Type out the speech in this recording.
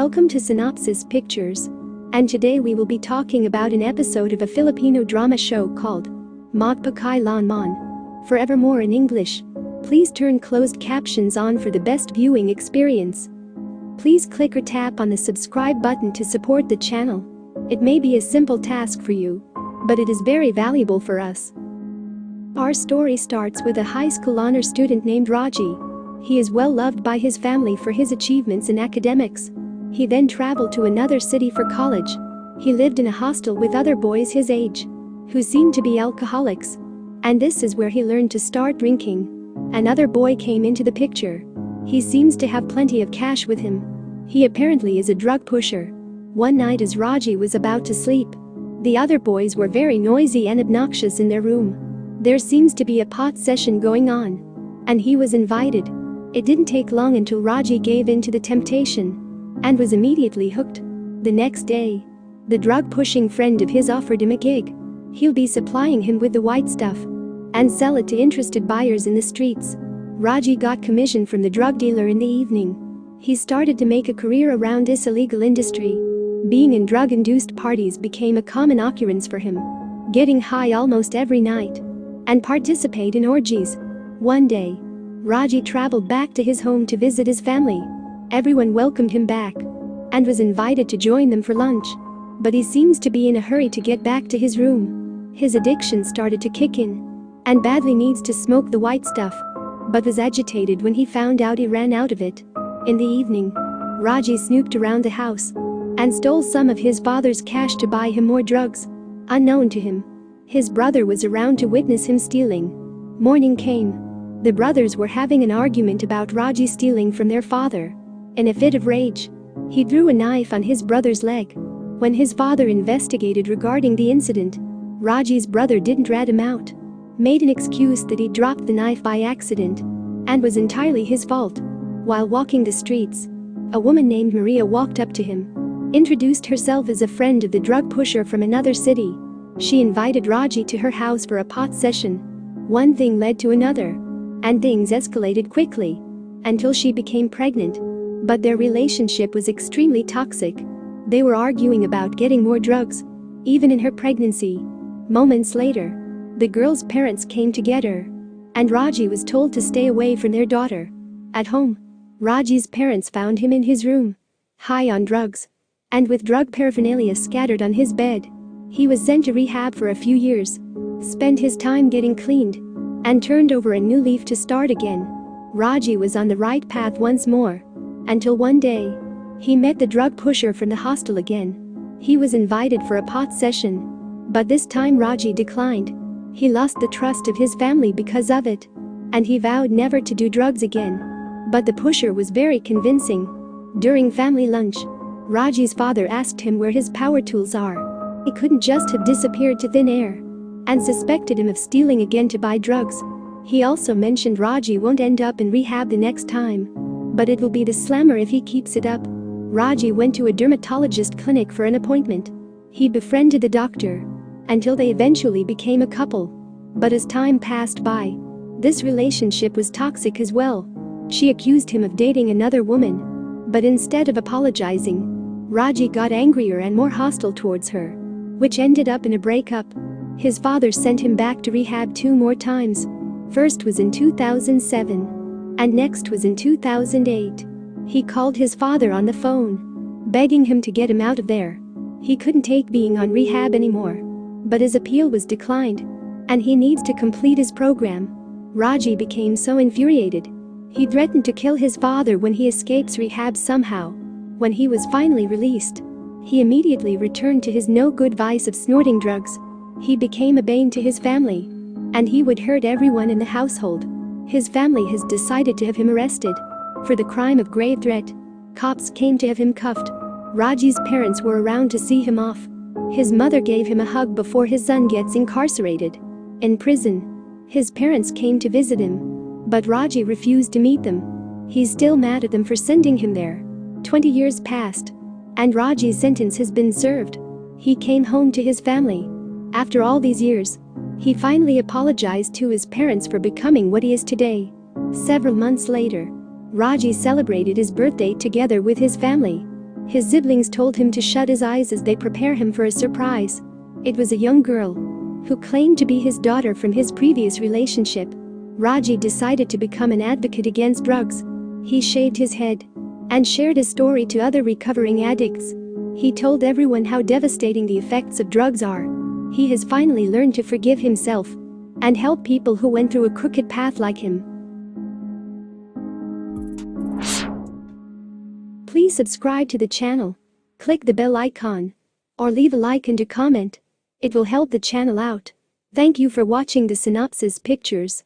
Welcome to Synopsis Pictures. And today we will be talking about an episode of a Filipino drama show called Magpakailanman, Forevermore in English. Please turn closed captions on for the best viewing experience. Please click or tap on the subscribe button to support the channel. It may be a simple task for you, but it is very valuable for us. Our story starts with a high school honor student named Raji. He is well loved by his family for his achievements in academics. He then traveled to another city for college. He lived in a hostel with other boys his age, who seemed to be alcoholics. And this is where he learned to start drinking. Another boy came into the picture. He seems to have plenty of cash with him. He apparently is a drug pusher. One night as Raji was about to sleep, the other boys were very noisy and obnoxious in their room. There seems to be a pot session going on, and he was invited. It didn't take long until Raji gave in to the temptation and was immediately hooked. The next day, the drug-pushing friend of his offered him a gig. He'll be supplying him with the white stuff and sell it to interested buyers in the streets. Raji got commission from the drug dealer in the evening. He started to make a career around this illegal industry. Being in drug-induced parties became a common occurrence for him, getting high almost every night and participate in orgies. One day, Raji traveled back to his home to visit his family. Everyone welcomed him back and was invited to join them for lunch. But he seems to be in a hurry to get back to his room. His addiction started to kick in and badly needs to smoke the white stuff, but was agitated when he found out he ran out of it. In the evening, Raji snooped around the house and stole some of his father's cash to buy him more drugs. Unknown to him, his brother was around to witness him stealing. Morning came. The brothers were having an argument about Raji stealing from their father. In a fit of rage, he drew a knife on his brother's leg. When his father investigated regarding the incident, Raji's brother didn't rat him out, made an excuse that he dropped the knife by accident and was entirely his fault. While walking the streets, a woman named Maria walked up to him, introduced herself as a friend of the drug pusher from another city. She invited Raji to her house for a pot session. One thing led to another, and things escalated quickly until she became pregnant. But their relationship was extremely toxic. They were arguing about getting more drugs, even in her pregnancy. Moments later, the girl's parents came to get her, and Raji was told to stay away from their daughter. At home, Raji's parents found him in his room, high on drugs, and with drug paraphernalia scattered on his bed. He was sent to rehab for a few years, spent his time getting cleaned, and turned over a new leaf to start again. Raji was on the right path once more, until one day, he met the drug pusher from the hostel again. He was invited for a pot session, but this time Raji declined. He lost the trust of his family because of it, and he vowed never to do drugs again. But the pusher was very convincing. During family lunch, Raji's father asked him where his power tools are. He couldn't just have disappeared to thin air, and suspected him of stealing again to buy drugs. He also mentioned Raji won't end up in rehab the next time, but it will be the slammer if he keeps it up. Raji went to a dermatologist clinic for an appointment. He befriended the doctor until they eventually became a couple. But as time passed by, this relationship was toxic as well. She accused him of dating another woman, but instead of apologizing, Raji got angrier and more hostile towards her, which ended up in a breakup. His father sent him back to rehab 2 more times. First was in 2007. And next was in 2008. He called his father on the phone, begging him to get him out of there. He couldn't take being on rehab anymore. But his appeal was declined, and he needs to complete his program. Raji became so infuriated. He threatened to kill his father when he escapes rehab somehow. When he was finally released, he immediately returned to his no-good vice of snorting drugs. He became a bane to his family, and he would hurt everyone in the household. His family has decided to have him arrested for the crime of grave threat. Cops came to have him cuffed. Raji's parents were around to see him off. His mother gave him a hug before his son gets incarcerated. In prison, his parents came to visit him, but Raji refused to meet them. He's still mad at them for sending him there. 20 years passed, and Raji's sentence has been served. He came home to his family. After all these years, he finally apologized to his parents for becoming what he is today. Several months later, Raji celebrated his birthday together with his family. His siblings told him to shut his eyes as they prepare him for a surprise. It was a young girl who claimed to be his daughter from his previous relationship. Raji decided to become an advocate against drugs. He shaved his head and shared his story to other recovering addicts. He told everyone how devastating the effects of drugs are. He has finally learned to forgive himself and help people who went through a crooked path like him. Please subscribe to the channel, click the bell icon, or leave a like and a comment. It will help the channel out. Thank you for watching the Synopsis pictures.